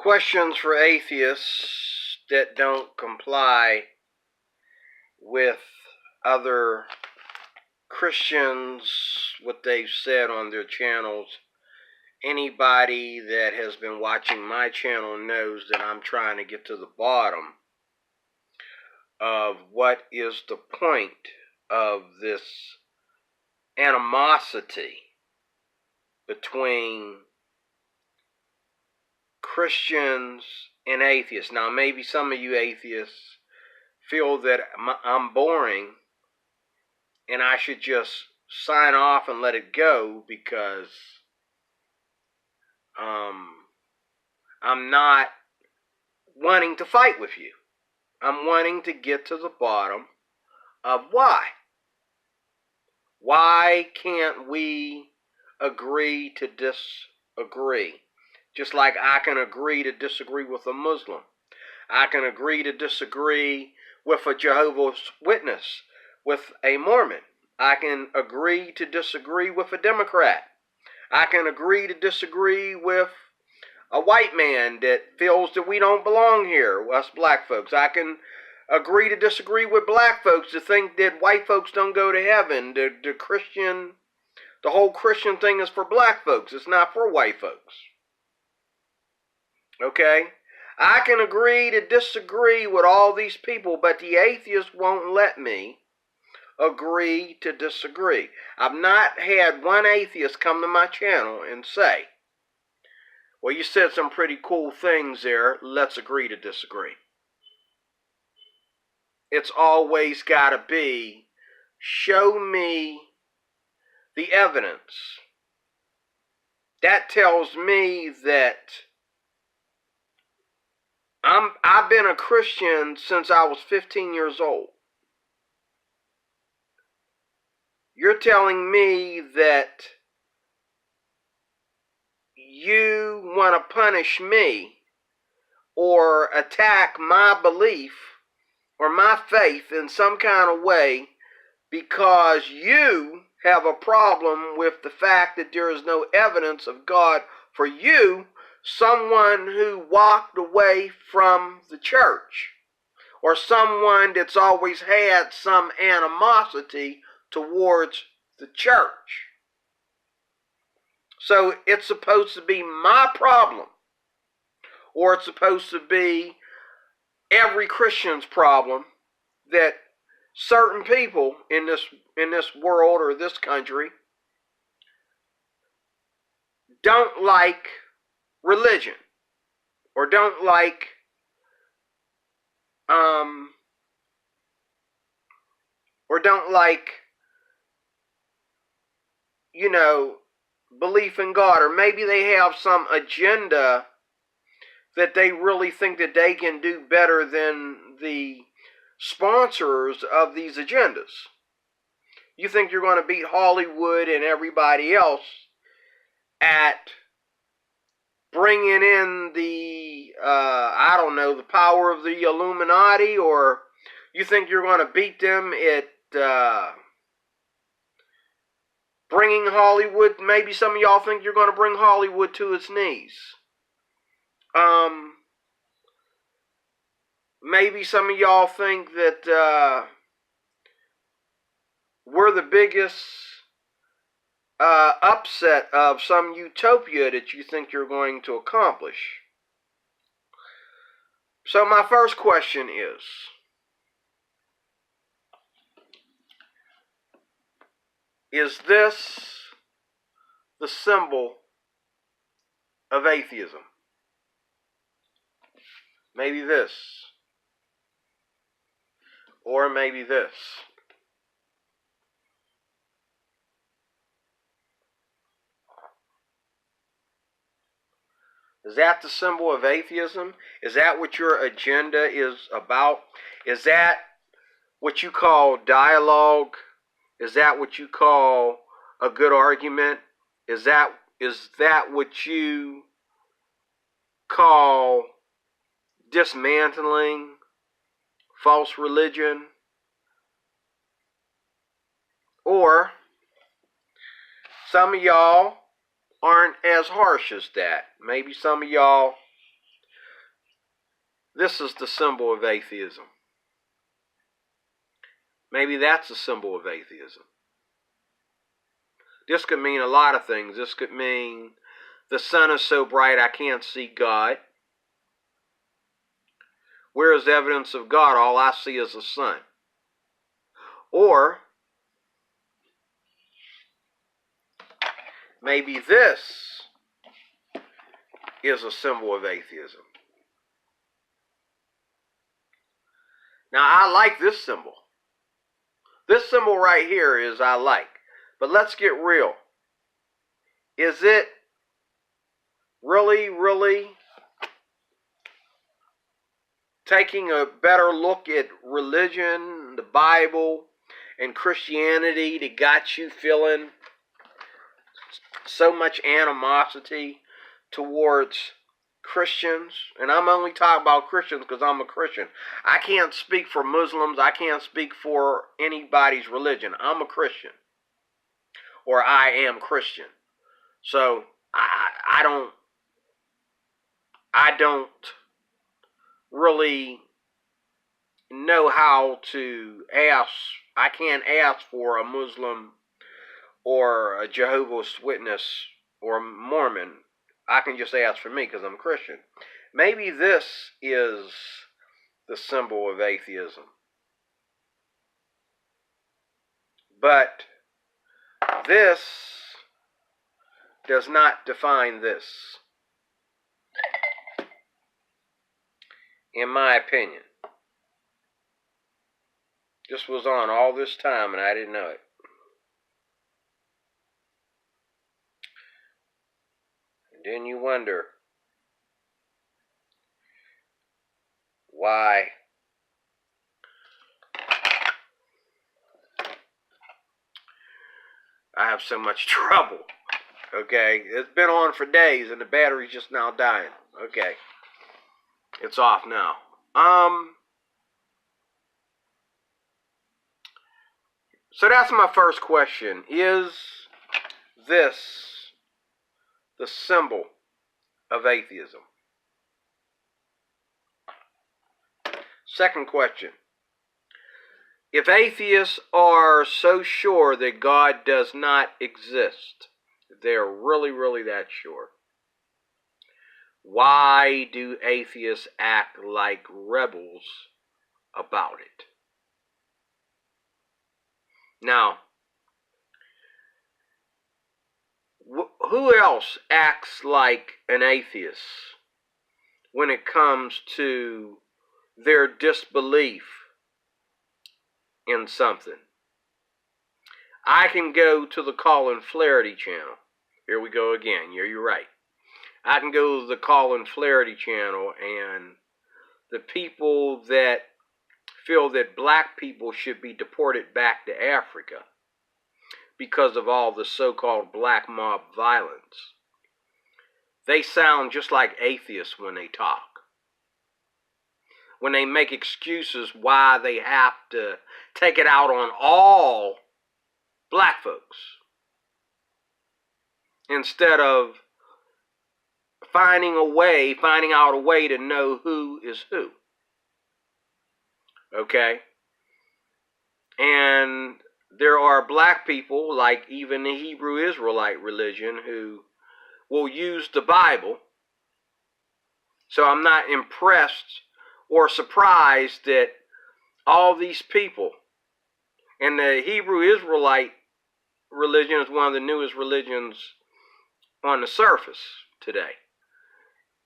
Questions for atheists that don't comply with other Christians, what they've said on their channels. Anybody that has been watching my channel knows that I'm trying to get to the bottom of what is the point of this animosity between Christians and atheists. Now, maybe some of you atheists feel that I'm boring and I should just sign off and let it go because I'm not wanting to fight with you. I'm wanting to get to the bottom of why. Why can't we agree to disagree? Just like I can agree to disagree with a Muslim. I can agree to disagree with a Jehovah's Witness, with a Mormon. I can agree to disagree with a Democrat. I can agree to disagree with a white man that feels that we don't belong here, us black folks. I can agree to disagree with black folks to think that white folks don't go to heaven. The whole Christian thing is for black folks. It's not for white folks. Okay? I can agree to disagree with all these people, but the atheists won't let me agree to disagree. I've not had one atheist come to my channel and say, well, you said some pretty cool things there. Let's agree to disagree. It's always got to be, show me the evidence. That tells me that I've been a Christian since I was 15 years old. You're telling me that you want to punish me or attack my belief or my faith in some kind of way because you have a problem with the fact that there is no evidence of God for you, someone who walked away from the church, or someone that's always had some animosity towards the church. So it's supposed to be my problem, or it's supposed to be every Christian's problem that certain people in this world or this country don't like religion, or don't like belief in God, or maybe they have some agenda that they really think that they can do better than the sponsors of these agendas. You think you're going to beat Hollywood and everybody else at bringing in the, the power of the Illuminati, or you think you're going to beat them at bringing Hollywood. Maybe some of y'all think you're going to bring Hollywood to its knees. Maybe some of y'all think that we're the biggest upset of some utopia that you think you're going to accomplish. So my first question is this the symbol of atheism? Maybe this. Or maybe this. Is that the symbol of atheism? Is that what your agenda is about? Is that what you call dialogue? Is that what you call a good argument? Is that what you call dismantling false religion? Or some of y'all aren't as harsh as that. Maybe some of y'all this is the symbol of atheism. Maybe that's the symbol of atheism. This could mean a lot of things. This could mean the sun is so bright I can't see God. Where is the evidence of God? All I see is the sun. Or maybe this is a symbol of atheism. Now, I like this symbol. This symbol right here is I like. But let's get real. Is it really taking a better look at religion, the Bible, and Christianity that got you feeling so much animosity towards Christians? And I'm only talking about Christians because I'm a Christian. I can't speak for Muslims. I can't speak for anybody's religion. I'm a Christian. Or I am Christian. So I don't really know how to ask. I can't ask for a Muslim or a Jehovah's Witness or a Mormon. I can just ask for me because I'm a Christian. Maybe this is the symbol of atheism. But this does not define this, in my opinion. This was on all this time and I didn't know it. And then you wonder why I have so much trouble. Okay, it's been on for days and the battery's just now dying. Okay, it's off now. So that's my first question. Is this the symbol of atheism? Second question. If atheists are so sure that God does not exist, they're really that sure, why do atheists act like rebels about it? Now, who else acts like an atheist when it comes to their disbelief in something? I can go to the Colin Flaherty channel. Here we go again. Yeah, you're right. I can go to the Colin Flaherty channel, and the people that feel that black people should be deported back to Africa because of all the so-called black mob violence, they sound just like atheists when they talk. When they make excuses why they have to take it out on all black folks, instead of finding out a way to know who is who. Okay? And there are black people, like even the Hebrew Israelite religion, who will use the Bible. So I'm not impressed or surprised that all these people, and the Hebrew Israelite religion is one of the newest religions on the surface today.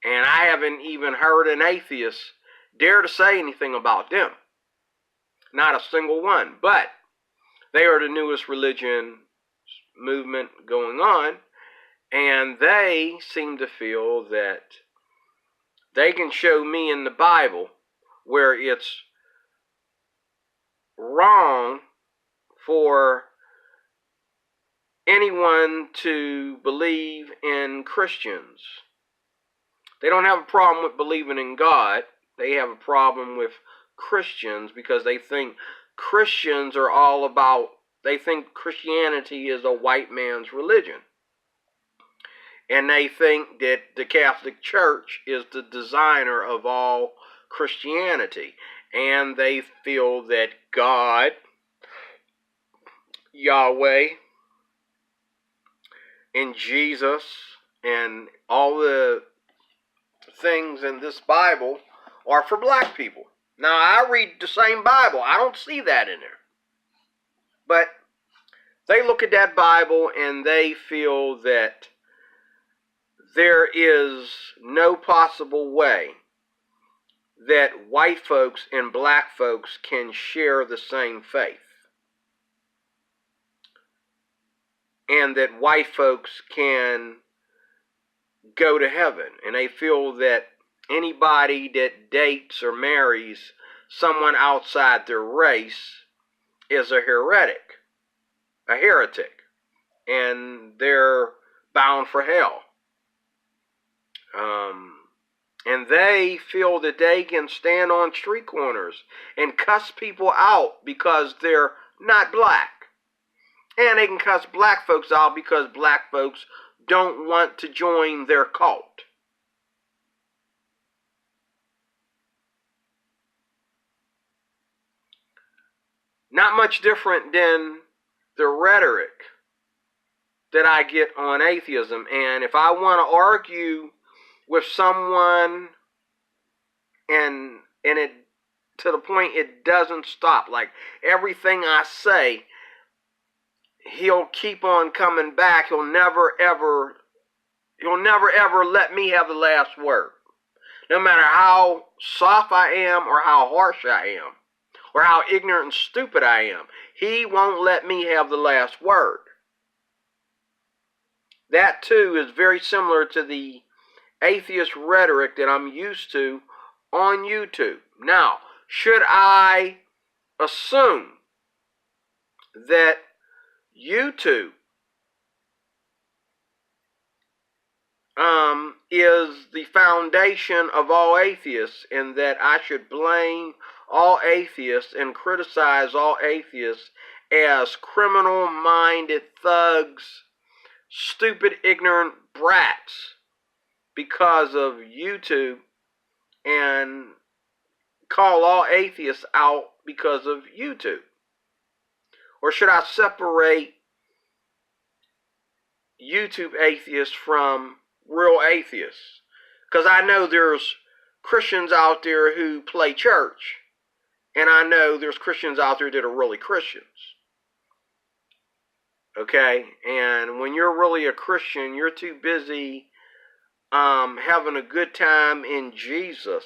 And I haven't even heard an atheist dare to say anything about them. Not a single one. But they are the newest religion movement going on, and they seem to feel that they can show me in the Bible where it's wrong for anyone to believe in Christians. They don't have a problem with believing in God. They have a problem with Christians because they think Christians are all about, they think Christianity is a white man's religion. And they think that the Catholic Church is the designer of all Christianity, and they feel that God, Yahweh, and Jesus, and all the things in this Bible are for black people. Now, I read the same Bible. I don't see that in there. But they look at that Bible and they feel that there is no possible way that white folks and black folks can share the same faith. And that white folks can go to heaven. And they feel that anybody that dates or marries someone outside their race is a heretic, and they're bound for hell. And they feel that they can stand on street corners and cuss people out because they're not black. And they can cuss black folks out because black folks don't want to join their cult. Not much different than the rhetoric that I get on atheism. And if I want to argue with someone and it to the point it doesn't stop, like everything I say, he'll keep on coming back. He'll never ever let me have the last word. No matter how soft I am or how harsh I am or how ignorant and stupid I am, he won't let me have the last word. That too is very similar to the atheist rhetoric that I'm used to on YouTube. Now, should I assume that YouTube is the foundation of all atheists, and that I should blame all atheists and criticize all atheists as criminal-minded thugs, stupid, ignorant brats because of YouTube, and call all atheists out because of YouTube? Or should I separate YouTube atheists from real atheists? Because I know there's Christians out there who play church, and I know there's Christians out there that are really Christians. Okay? And when you're really a Christian, you're too busy having a good time in Jesus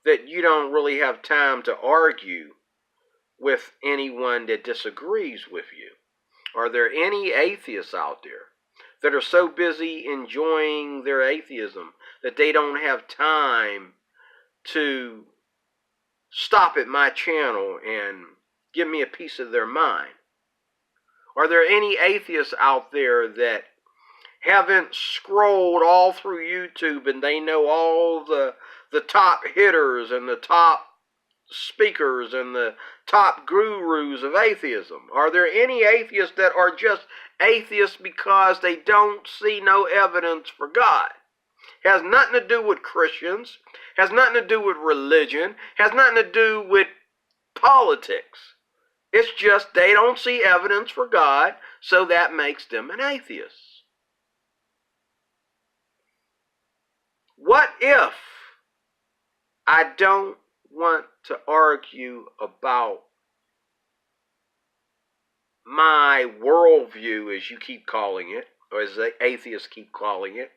that you don't really have time to argue with anyone that disagrees with you. Are there any atheists out there that are so busy enjoying their atheism that they don't have time to stop at my channel and give me a piece of their mind? Are there any atheists out there that haven't scrolled all through YouTube and they know all the top hitters and the top speakers and the top gurus of atheism? Are there any atheists that are just atheists because they don't see no evidence for God? Has nothing to do with Christians, has nothing to do with religion, has nothing to do with politics. It's just they don't see evidence for God, so that makes them an atheist. What if I don't want to argue about my worldview, as you keep calling it, or as the atheists keep calling it?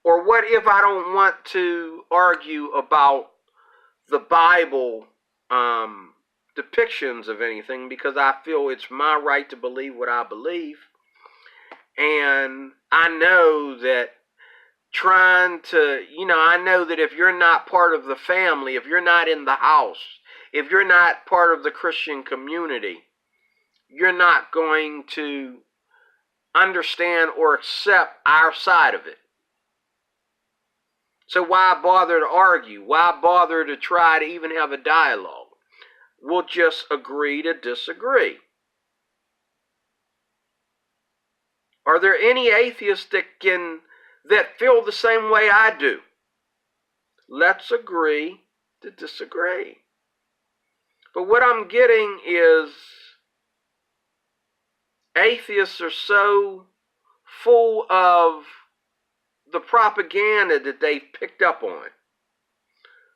Or what if I don't want to argue about the Bible depictions of anything because I feel it's my right to believe what I believe? And I know that I know that if you're not part of the family, if you're not in the house, if you're not part of the Christian community, you're not going to understand or accept our side of it. So why bother to argue? Why bother to try to even have a dialogue? We'll just agree to disagree. Are there any atheists that feel the same way I do? Let's agree to disagree. But what I'm getting is atheists are so full of the propaganda that they've picked up on.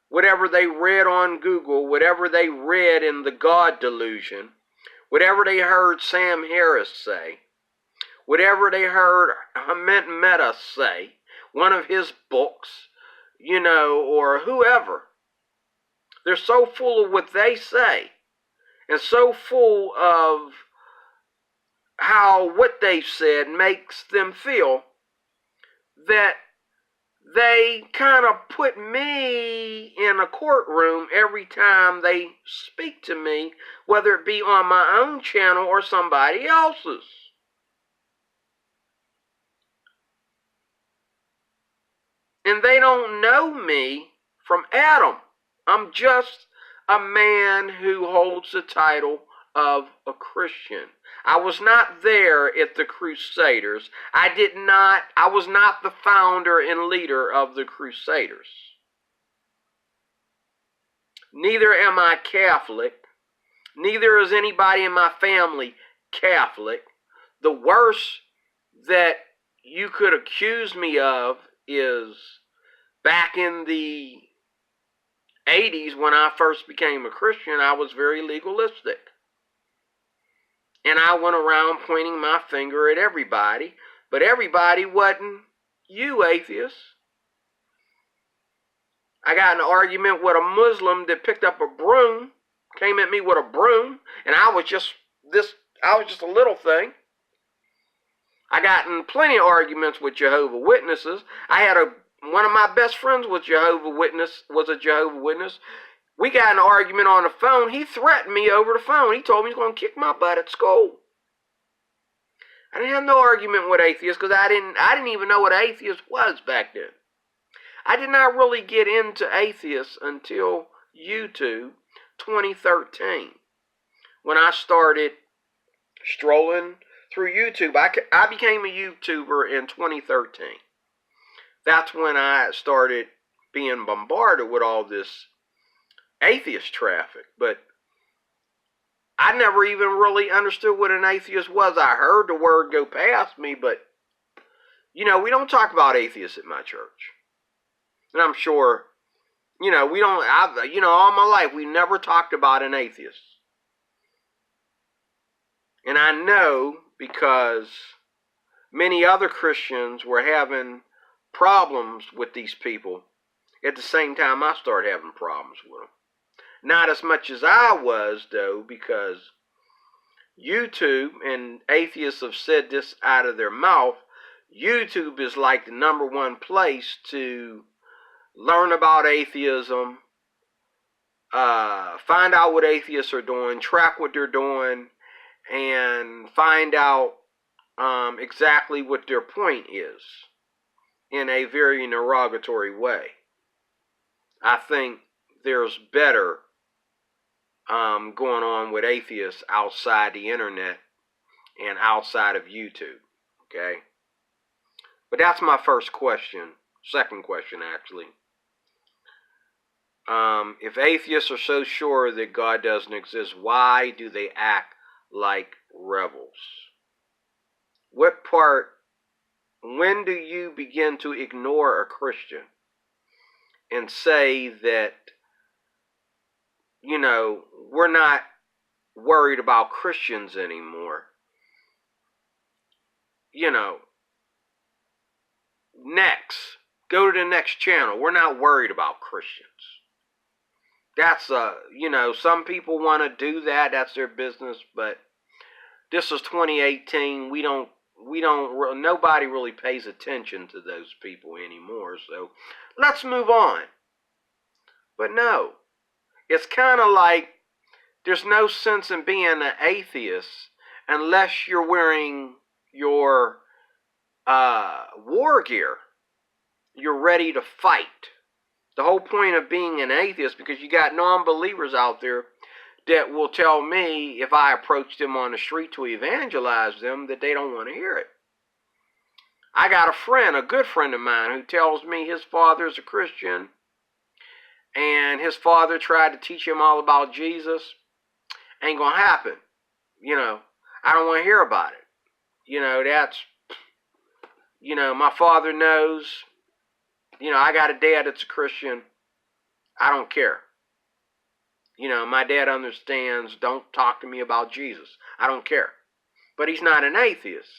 Whatever they read on Google, whatever they read in the God Delusion, whatever they heard Sam Harris say, whatever they heard Hement Mehta say, one of his books, or whoever. They're so full of what they say, and so full of how what they've said makes them feel, that they kind of put me in a courtroom every time they speak to me, whether it be on my own channel or somebody else's. And they don't know me from Adam. I'm just a man who holds the title of a Christian. I was not there at the Crusaders. I was not the founder and leader of the Crusaders. Neither am I Catholic. Neither is anybody in my family Catholic. The worst that you could accuse me of is back in the 80s when I first became a Christian, I was very legalistic. And I went around pointing my finger at everybody, but everybody wasn't you, atheists. I got in an argument with a Muslim that picked up a broom, came at me with a broom, and I was just a little thing. I got in plenty of arguments with Jehovah's Witnesses. One of my best friends was a Jehovah's Witness. We got in an argument on the phone. He threatened me over the phone. He told me he was going to kick my butt at school. I didn't have no argument with atheists because I didn't even know what atheist was back then. I did not really get into atheists until YouTube 2013, when I started strolling through YouTube. I became a YouTuber in 2013. That's when I started being bombarded with all this atheist traffic. But I never even really understood what an atheist was. I heard the word go past me, but, we don't talk about atheists at my church. And I'm sure, all my life, we never talked about an atheist. And I know because many other Christians were having problems with these people at the same time I started having problems with them. Not as much as I was, though, because YouTube, and atheists have said this out of their mouth, YouTube is like the number one place to learn about atheism, find out what atheists are doing, track what they're doing, and find out exactly what their point is in a very derogatory way. I think there's better going on with atheists outside the internet and outside of YouTube, okay? But that's my first question. Second question, actually. If atheists are so sure that God doesn't exist, why do they act like rebels? When do you begin to ignore a Christian and say that, we're not worried about Christians anymore? Next, go to the next channel. We're not worried about Christians. That's some people want to do that. That's their business. But this is 2018. Nobody really pays attention to those people anymore. So let's move on. But no, it's kind of like there's no sense in being an atheist unless you're wearing your war gear. You're ready to fight. The whole point of being an atheist, because you got non-believers out there that will tell me if I approach them on the street to evangelize them that they don't want to hear it. I got a good friend of mine, who tells me his father's a Christian and his father tried to teach him all about Jesus, ain't gonna happen. I don't want to hear about it. That's, my father knows, I got a dad that's a Christian. I don't care. My dad understands, don't talk to me about Jesus. I don't care. But he's not an atheist.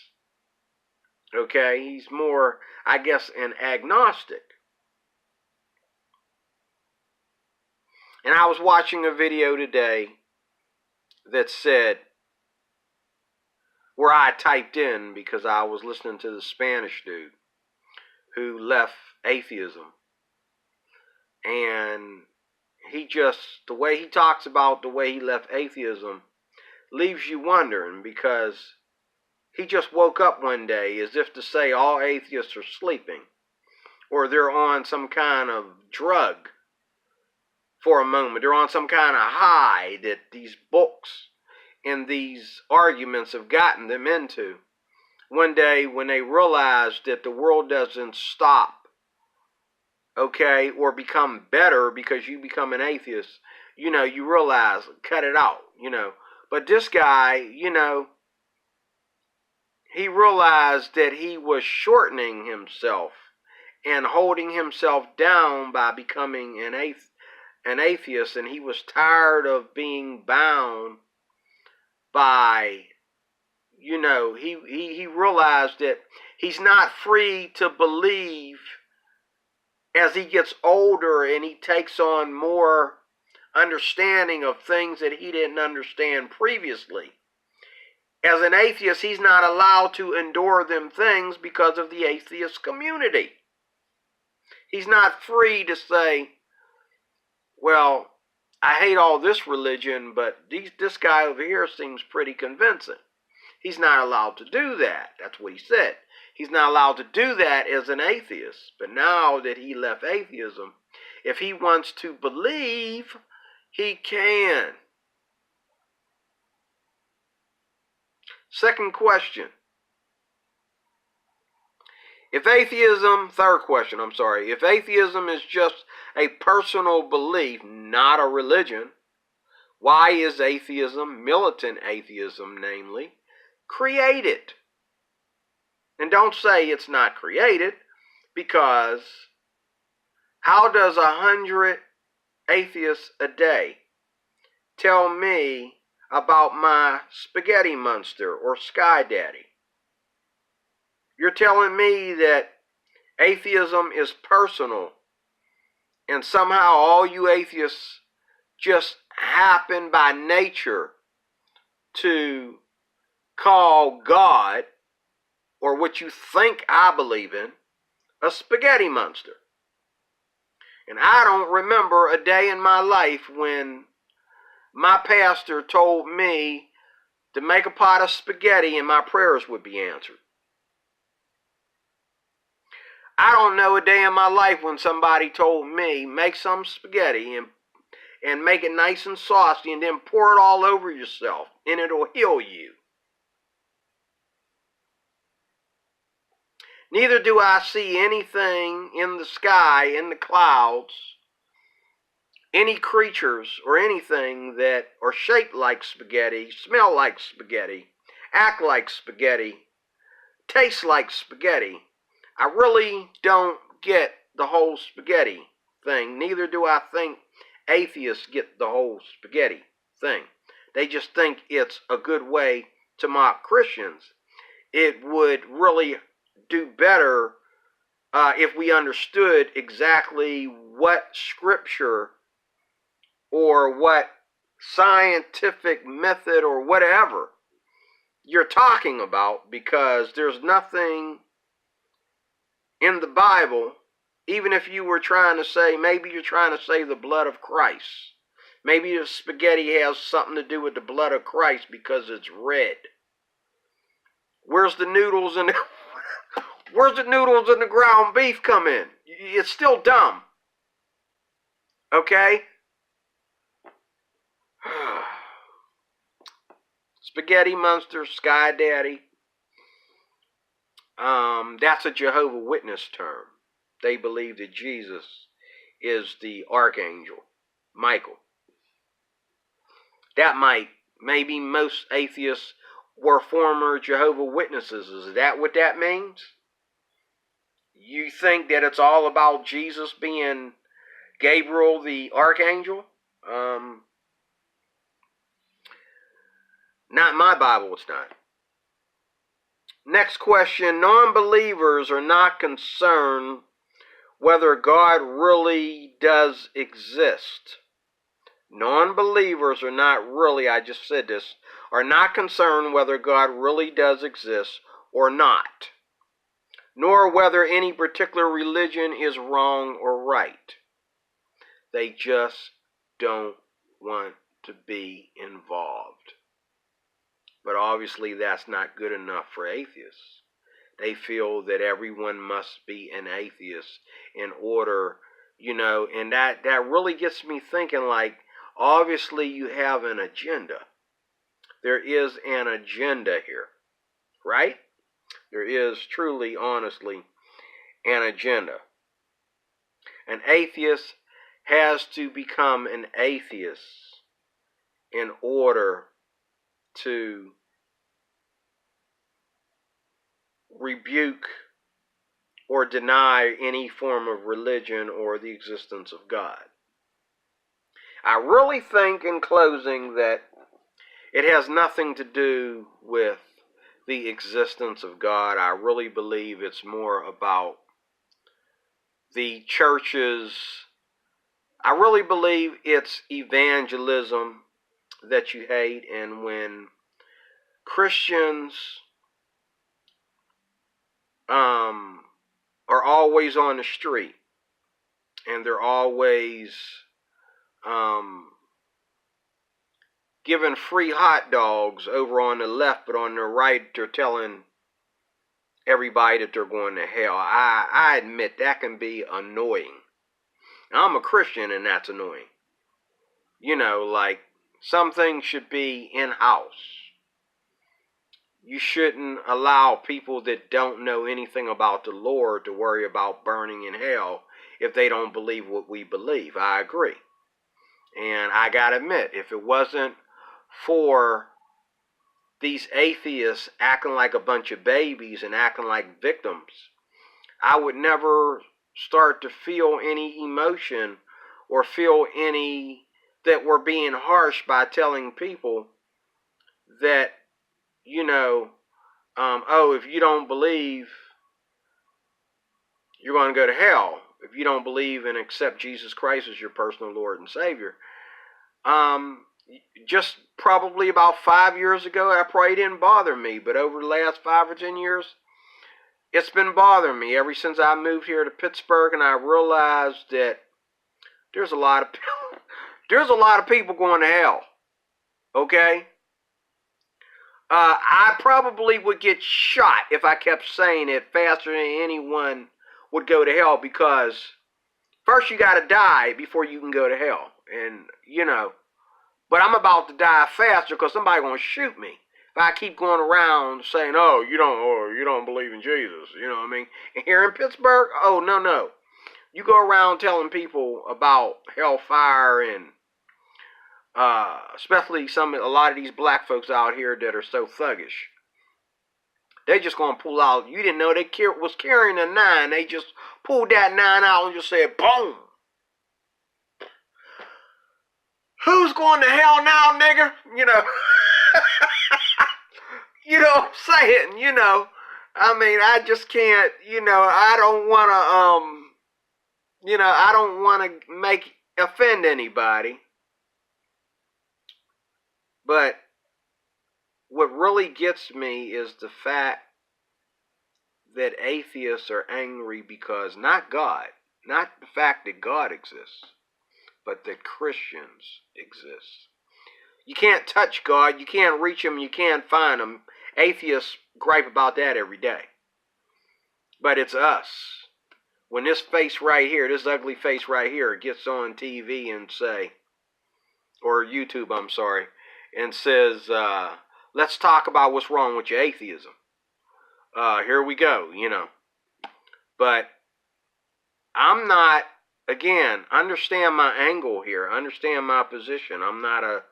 Okay? He's more, I guess, an agnostic. And I was watching a video today that said, where I typed in because I was listening to the Spanish dude who left atheism. And the way he talks about the way he left atheism leaves you wondering, because he just woke up one day as if to say all atheists are sleeping, or they're on some kind of drug for a moment. They're on some kind of high that these books and these arguments have gotten them into. One day when they realize that the world doesn't stop, okay, or become better because you become an atheist, you realize, cut it out, But this guy, he realized that he was shortening himself and holding himself down by becoming an atheist, and he was tired of being bound by, he realized that he's not free to believe as he gets older and he takes on more understanding of things that he didn't understand previously. As an atheist, he's not allowed to endure them things because of the atheist community. He's not free to say, well, I hate all this religion, but this guy over here seems pretty convincing. He's not allowed to do that. That's what he said. He's not allowed to do that as an atheist. But now that he left atheism, if he wants to believe, he can. Second question. Third question, if atheism is just a personal belief, not a religion, why is atheism, militant atheism namely, created? And don't say it's not created, because how does 100 atheists a day tell me about my spaghetti monster or sky daddy? You're telling me that atheism is personal, and somehow all you atheists just happen by nature to call God, or what you think I believe in, a spaghetti monster. And I don't remember a day in my life when my pastor told me to make a pot of spaghetti and my prayers would be answered. I don't know a day in my life when somebody told me, make some spaghetti and make it nice and saucy and then pour it all over yourself and it'll heal you. Neither do I see anything in the sky, in the clouds, any creatures or anything that are shaped like spaghetti, smell like spaghetti, act like spaghetti, taste like spaghetti. I really don't get the whole spaghetti thing. Neither do I think atheists get the whole spaghetti thing. They just think it's a good way to mock Christians. It would really do better if we understood exactly what scripture or what scientific method or whatever you're talking about, because there's nothing in the Bible, even if you were trying to say, maybe you're trying to say the blood of Christ. Maybe the spaghetti has something to do with the blood of Christ because it's red. Where's the noodles and the ground beef come in? It's still dumb. Okay? Spaghetti monster, sky daddy. That's a Jehovah's Witness term. They believe that Jesus is the archangel, Michael. Maybe most atheists were former Jehovah's Witnesses. Is that what that means? You think that it's all about Jesus being Gabriel the archangel? Not my Bible, it's not. Next question. Non-believers are not concerned whether God really does exist. Non-believers are not really, I just said this, are not concerned whether God really does exist or not, nor whether any particular religion is wrong or right. They just don't want to be involved. But obviously that's not good enough for atheists. They feel that everyone must be an atheist in order, and that really gets me thinking, like, obviously you have an agenda. There is an agenda here, right? There is truly, honestly, an agenda. An atheist has to become an atheist in order to rebuke or deny any form of religion or the existence of God. I really think, in closing, that it has nothing to do with the existence of God. I really believe it's more about the churches. I really believe it's evangelism that you hate, and when Christians are always on the street and they're always giving free hot dogs over on the left, but on the right they're telling everybody that they're going to hell. I admit that can be annoying. I'm a Christian and that's annoying. Like, some things should be in-house. You shouldn't allow people that don't know anything about the Lord to worry about burning in hell if they don't believe what we believe. I agree. And I gotta admit, if it wasn't for these atheists acting like a bunch of babies and acting like victims, I would never start to feel any emotion or feel any that we're being harsh by telling people that, if you don't believe, you're going to go to hell. If you don't believe and accept Jesus Christ as your personal Lord and Savior. Just probably about 5 years ago, that probably didn't bother me. But over the last 5 or 10 years, it's been bothering me ever since I moved here to Pittsburgh, and I realized that there's a lot of people going to hell. Okay? I probably would get shot if I kept saying it faster than anyone would go to hell, because first you got to die before you can go to hell. And, but I'm about to die faster because somebody's going to shoot me if I keep going around saying, you don't believe in Jesus. You know what I mean? And here in Pittsburgh, no. You go around telling people about hellfire and especially a lot of these black folks out here that are so thuggish. They just gonna pull out. You didn't know they was carrying a 9. They just pulled that 9 out and just said, boom. Who's going to hell now, nigga? You know what I'm saying? I mean, I just can't. I don't want to offend anybody. But what really gets me is the fact that atheists are angry because not the fact that God exists, but that Christians exist. You can't touch God, you can't reach him, you can't find him. Atheists gripe about that every day. But it's us. When this face right here, this ugly face right here, gets on TV and or YouTube, I'm sorry, and says, let's talk about what's wrong with your atheism. Here we go, But I'm not again, understand my angle here. Understand my position. I'm not a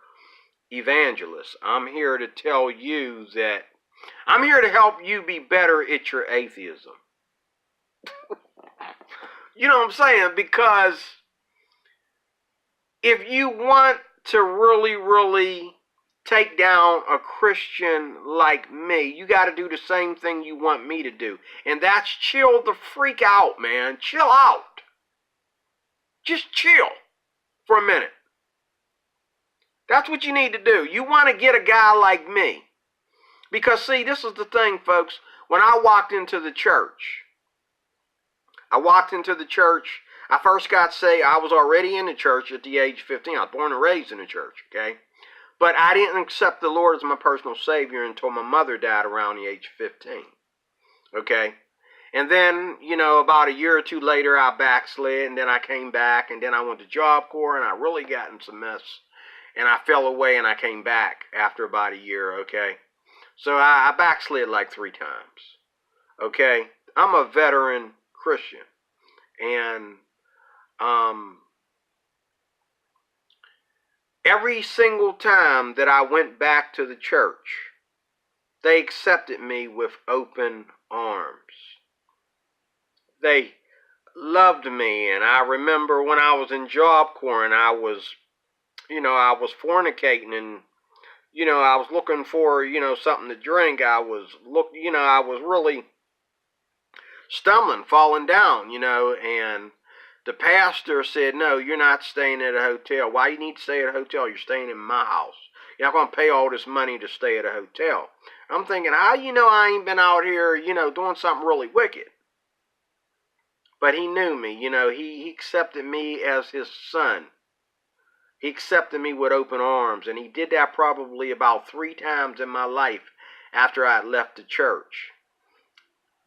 evangelist. I'm here to tell you that I'm here to help you be better at your atheism. You know what I'm saying? Because if you want to really, really take down a Christian like me, you got to do the same thing you want me to do. And that's chill the freak out, man. Chill out. Just chill for a minute. That's what you need to do. You want to get a guy like me. Because, see, this is the thing, folks. When I walked into the church, I first got saved. I was already in the church at the age of 15. I was born and raised in the church, okay? But I didn't accept the Lord as my personal Savior until my mother died around the age of 15, okay? And then, about a year or two later, I backslid, and then I came back, and then I went to Job Corps, and I really got in some mess. And I fell away, and I came back after about a year, okay? So I backslid like 3 times, okay? I'm a veteran Christian, and every single time that I went back to the church, they accepted me with open arms. They loved me, and I remember when I was in Job Corps and I was fornicating, and I was looking for something to drink. I was really stumbling, falling down, and the pastor said, "No, you're not staying at a hotel. Why you need to stay at a hotel? You're staying in my house. You're not going to pay all this money to stay at a hotel." I'm thinking, how I ain't been out here, doing something really wicked? But he knew me, he accepted me as his son. He accepted me with open arms, and he did that probably about 3 times in my life after I had left the church.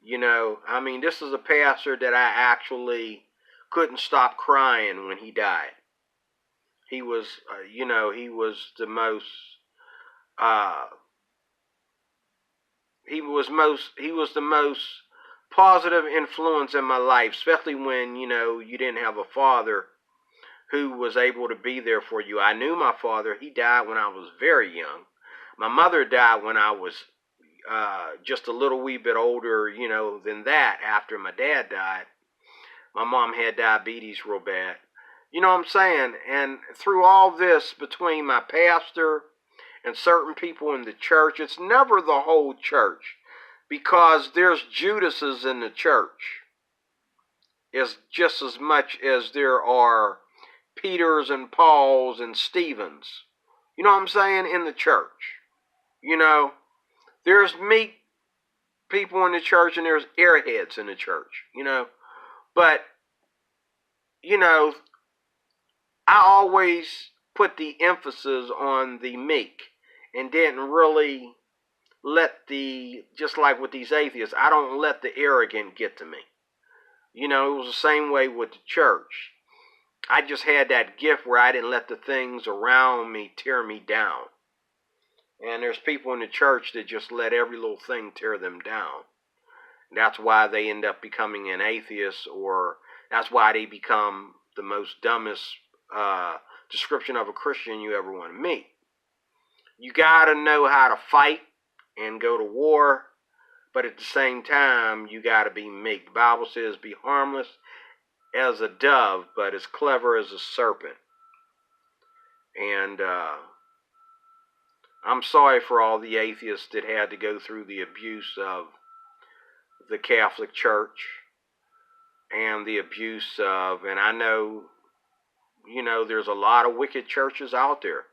This is a pastor that I actually couldn't stop crying when he died. He was, he was the most, he was the most positive influence in my life, especially when, you didn't have a father who was able to be there for you. I knew my father. He died when I was very young. My mother died when I was just a little wee bit older, than that, after my dad died. My mom had diabetes real bad. You know what I'm saying? And through all this, between my pastor and certain people in the church, it's never the whole church, because there's Judases in the church. It's just as much as there are Peters and Pauls and Stephens. You know what I'm saying? In the church. There's meek people in the church, and there's airheads in the church, But, I always put the emphasis on the meek, and didn't really just like with these atheists, I don't let the arrogant get to me. It was the same way with the church. I just had that gift where I didn't let the things around me tear me down. And there's people in the church that just let every little thing tear them down. That's why they end up becoming an atheist, or that's why they become the most dumbest description of a Christian you ever want to meet. You got to know how to fight and go to war, but at the same time, you got to be meek. The Bible says, be harmless as a dove, but as clever as a serpent. And I'm sorry for all the atheists that had to go through the abuse of the Catholic Church, and the abuse of, and I know, there's a lot of wicked churches out there,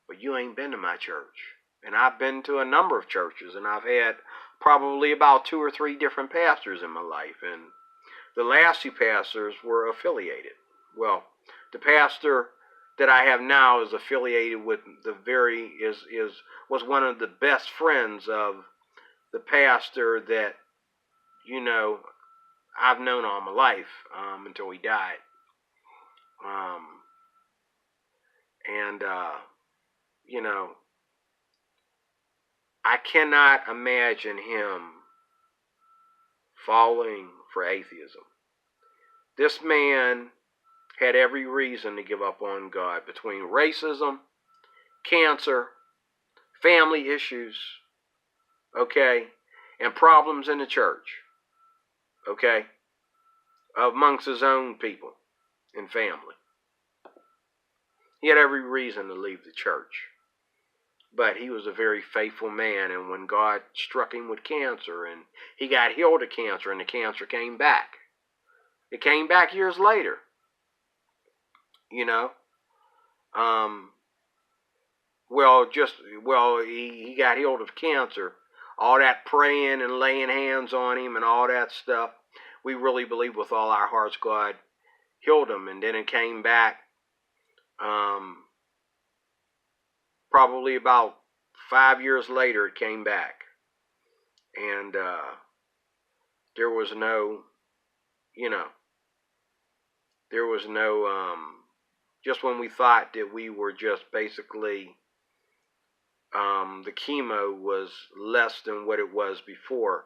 but you ain't been to my church. And I've been to a number of churches, and I've had probably about 2 or 3 different pastors in my life, and the last 2 pastors were affiliated. Well, the pastor that I have now is affiliated with was one of the best friends of the pastor that, I've known all my life, until he died. I cannot imagine him falling for atheism. This man had every reason to give up on God between racism, cancer, family issues, okay, and problems in the church, okay, amongst his own people and family. He had every reason to leave the church. But he was a very faithful man, and when God struck him with cancer, and he got healed of cancer, and the cancer came back. It came back years later, you know. He got healed of cancer. All that praying and laying hands on him and all that stuff, we really believe with all our hearts God healed him, and then it came back. Probably about 5 years later, it came back, and there was no, just when we thought that we were just basically, the chemo was less than what it was before,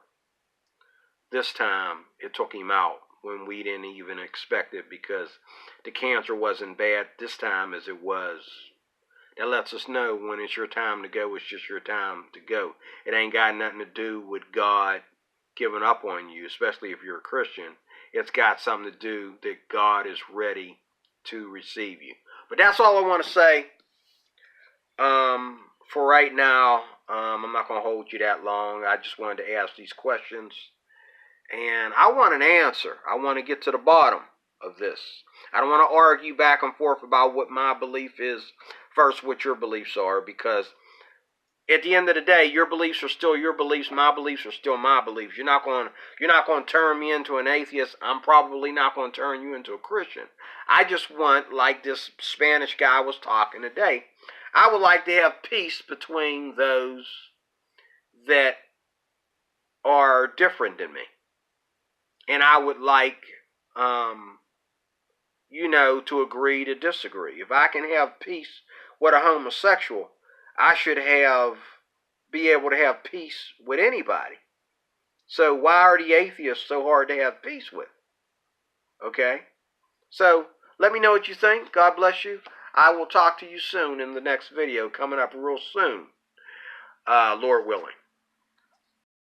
this time it took him out when we didn't even expect it, because the cancer wasn't bad this time as it was. That lets us know when it's your time to go, it's just your time to go. It ain't got nothing to do with God giving up on you, especially if you're a Christian. It's got something to do that God is ready to receive you. But that's all I want to say. For right now, I'm not going to hold you that long. I just wanted to ask these questions. And I want an answer. I want to get to the bottom of this. I don't want to argue back and forth about what my belief is versus what your beliefs are, because at the end of the day, your beliefs are still your beliefs. My beliefs are still my beliefs. You're not going to turn me into an atheist. I'm probably not going to turn you into a Christian. I just want, like this Spanish guy was talking today, I would like to have peace between those that are different than me. And I would like, to agree to disagree. If I can have peace with a homosexual, I should be able to have peace with anybody. So why are the atheists so hard to have peace with? Okay? So let me know what you think. God bless you. I will talk to you soon in the next video coming up real soon, Lord willing.